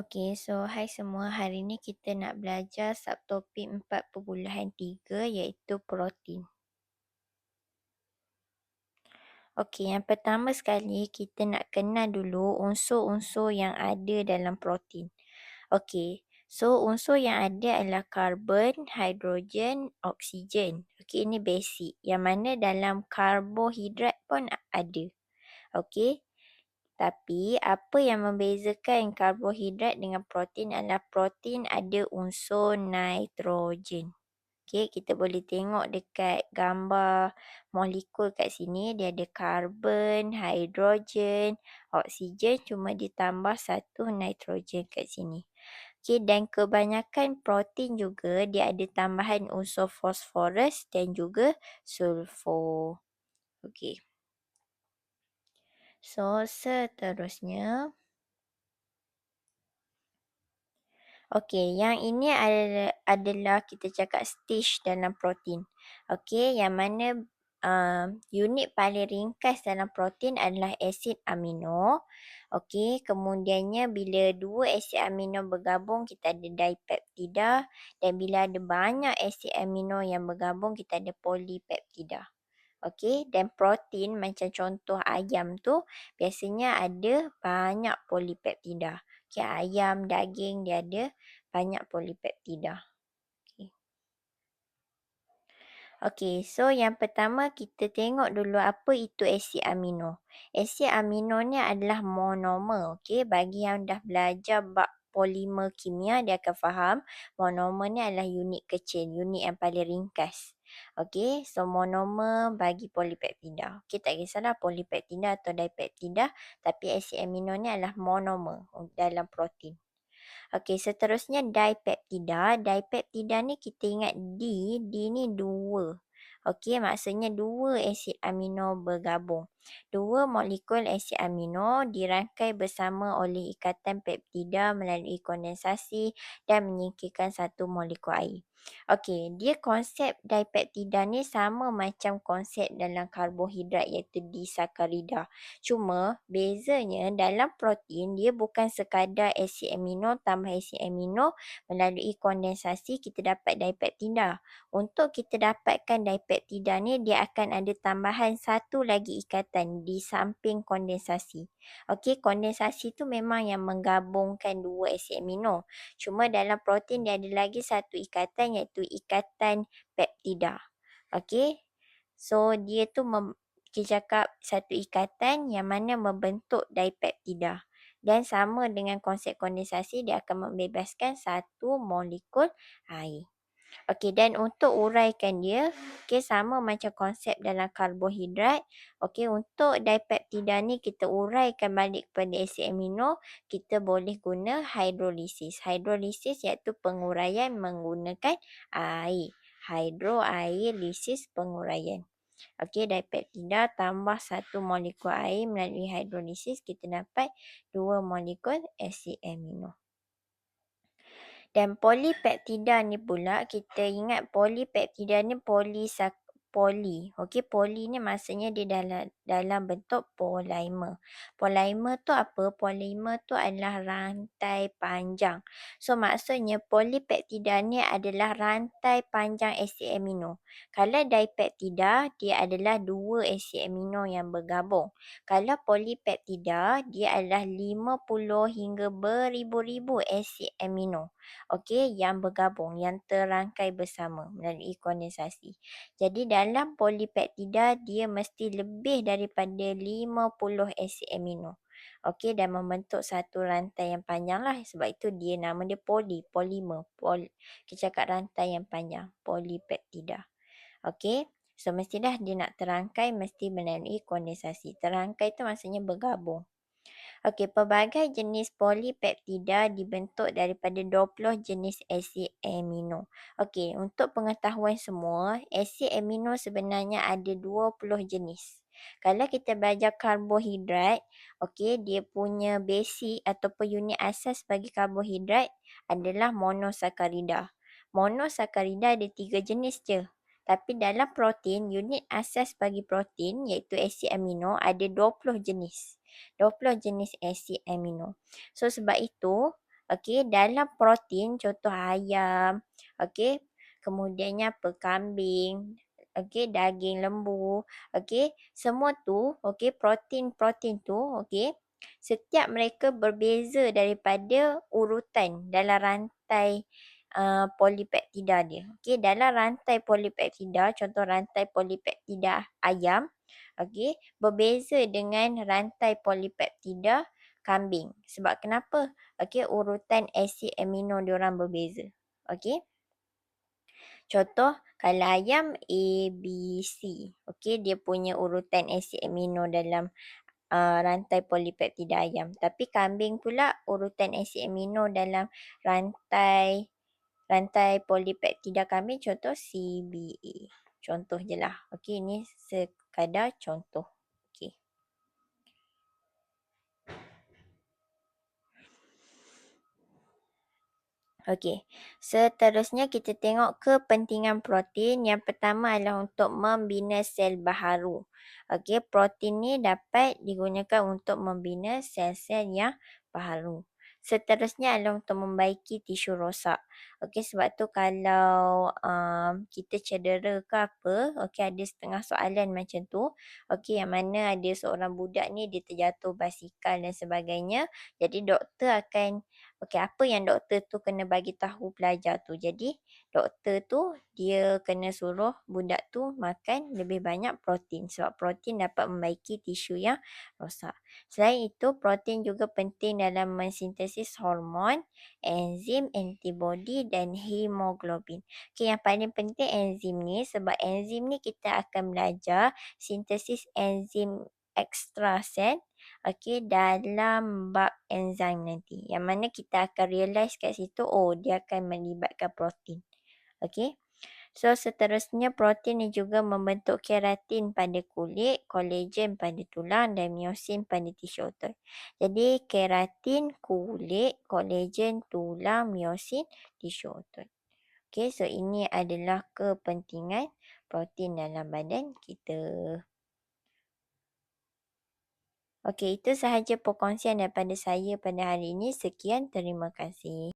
Okey, so hai semua. Hari ni kita nak belajar subtopik 4.3 iaitu protein. Okey, yang pertama sekali kita nak kenal dulu unsur-unsur yang ada dalam protein. Okey, so unsur yang ada adalah karbon, hidrogen, oksigen. Okey, ini basic. Yang mana dalam karbohidrat pun ada. Okey. Tapi apa yang membezakan karbohidrat dengan protein adalah protein ada unsur nitrogen. Okey, kita boleh tengok dekat gambar molekul kat sini, dia ada karbon, hidrogen, oksigen cuma ditambah satu nitrogen kat sini. Okey, dan kebanyakan protein juga dia ada tambahan unsur fosforus dan juga sulfur. Okey. So, seterusnya okey, yang ini adalah kita cakap stage dalam protein. Okey, yang mana unit paling ringkas dalam protein adalah asid amino. Okey, kemudiannya bila dua asid amino bergabung kita ada dipeptida, dan bila ada banyak asid amino yang bergabung kita ada polipeptida. Okey, dan protein macam contoh ayam tu biasanya ada banyak polipeptida. Okey, ayam, daging dia ada banyak polipeptida. Okey. Okey, so yang pertama kita tengok dulu apa itu asid amino. Asid amino ni adalah monomer. Okey, bagi yang dah belajar bab polimer kimia dia akan faham monomer ni adalah unit kecil, unit yang paling ringkas. Okey, so monomer bagi polipeptida. Okey, tak kisahlah polipeptida atau dipeptida, tapi asid amino ni adalah monomer dalam protein. Okey, seterusnya dipeptida. Dipeptida ni kita ingat D ni dua. Okey, maksudnya dua asid amino bergabung. Dua molekul asid amino dirangkai bersama oleh ikatan peptida melalui kondensasi dan menyingkirkan satu molekul air. Okey, dia konsep dipeptida ni sama macam konsep dalam karbohidrat iaitu disakarida. Cuma bezanya dalam protein dia bukan sekadar asid amino tambah asid amino melalui kondensasi kita dapat dipeptida. Untuk kita dapatkan dipeptida ni dia akan ada tambahan satu lagi ikatan di samping kondensasi. Okey, kondensasi tu memang yang menggabungkan dua asid amino. Cuma dalam protein dia ada lagi satu ikatan iaitu ikatan peptida. Okey. So dia tu kita cakap satu ikatan yang mana membentuk dipeptida. Dan sama dengan konsep kondensasi dia akan membebaskan satu molekul air. Okey, dan untuk uraikan dia, okey sama macam konsep dalam karbohidrat. Okey, untuk dipeptida ni kita uraikan balik kepada asid amino, kita boleh guna hidrolisis. Hidrolisis iaitu penguraian menggunakan air. Hidro air, lisis penguraian. Okey, dipeptida tambah satu molekul air melalui hidrolisis kita dapat dua molekul asid amino. Dan polipeptida ni pula kita ingat polipeptida ni poli. Okey, poli ni maksudnya dia dalam bentuk polimer. Polimer tu apa? Polimer tu adalah rantai panjang. So maksudnya polipeptida ni adalah rantai panjang asid amino. Kalau dipeptida dia adalah dua asid amino yang bergabung. Kalau polipeptida dia adalah 50 hingga beribu-ribu asid amino. Okey, yang bergabung, yang terangkai bersama melalui kondensasi. Jadi dalam polipeptida dia mesti lebih daripada 50 asid amino. Okey, dan membentuk satu rantai yang panjang lah. Sebab itu dia nama dia polimer. Kita cakap rantai yang panjang, polipeptida. Okey, so mestilah dia nak terangkai mesti melalui kondensasi. Terangkai tu maksudnya bergabung. Okey, pelbagai jenis polipeptida dibentuk daripada 20 jenis asid amino. Okey, untuk pengetahuan semua, asid amino sebenarnya ada 20 jenis. Kalau kita belajar karbohidrat, okey, dia punya basic ataupun unit asas bagi karbohidrat adalah monosakarida. Monosakarida ada 3 jenis je. Tapi dalam protein, unit asas bagi protein iaitu asid amino ada 20 jenis. 20 jenis asid amino. So sebab itu Okey, dalam protein contoh ayam, okey, kemudiannya apa, kambing, okey, daging lembu, okey, semua tu, okey, protein-protein tu, okey, setiap mereka berbeza daripada urutan dalam rantai polipeptida dia. Okey, dalam rantai polipeptida, contoh rantai polipeptida ayam, okey, berbeza dengan rantai polipeptida kambing. Sebab kenapa? Okey, urutan asid amino diorang berbeza. Okey. Contoh kalau ayam A, B, C. Okey, dia punya urutan asid amino dalam rantai polipeptida ayam. Tapi kambing pula urutan asid amino dalam rantai rantai polipeptida kambing contoh C, B, A. Contoh je lah. Okey, ni sekadar contoh. Okey. Okey, seterusnya kita tengok kepentingan protein. Yang pertama adalah untuk membina sel baharu. Okey, protein ni dapat digunakan untuk membina sel-sel yang baharu. Seterusnya adalah untuk membaiki tisu rosak. Okey, sebab tu kalau kita cedera ke apa, okey ada setengah soalan macam tu. Okey, yang mana ada seorang budak ni dia terjatuh basikal dan sebagainya. Jadi doktor akan okey, apa yang doktor tu kena bagi tahu pelajar tu. Jadi, doktor tu dia kena suruh budak tu makan lebih banyak protein. Sebab protein dapat membaiki tisu yang rosak. Selain itu, protein juga penting dalam mensintesis hormon, enzim, antibody dan hemoglobin. Okey, yang paling penting enzim ni sebab enzim ni kita akan belajar sintesis enzim ekstrasel. Okey, dalam bab enzim nanti. Yang mana kita akan realise kat situ, oh dia akan melibatkan protein. Okey. So, seterusnya protein ni juga membentuk keratin pada kulit, kolagen pada tulang dan myosin pada tisu otot. Jadi, keratin, kulit, kolagen, tulang, myosin, tisu otot. Okey, so ini adalah kepentingan protein dalam badan kita. Okey, itu sahaja perkongsian daripada saya pada hari ini. Sekian, terima kasih.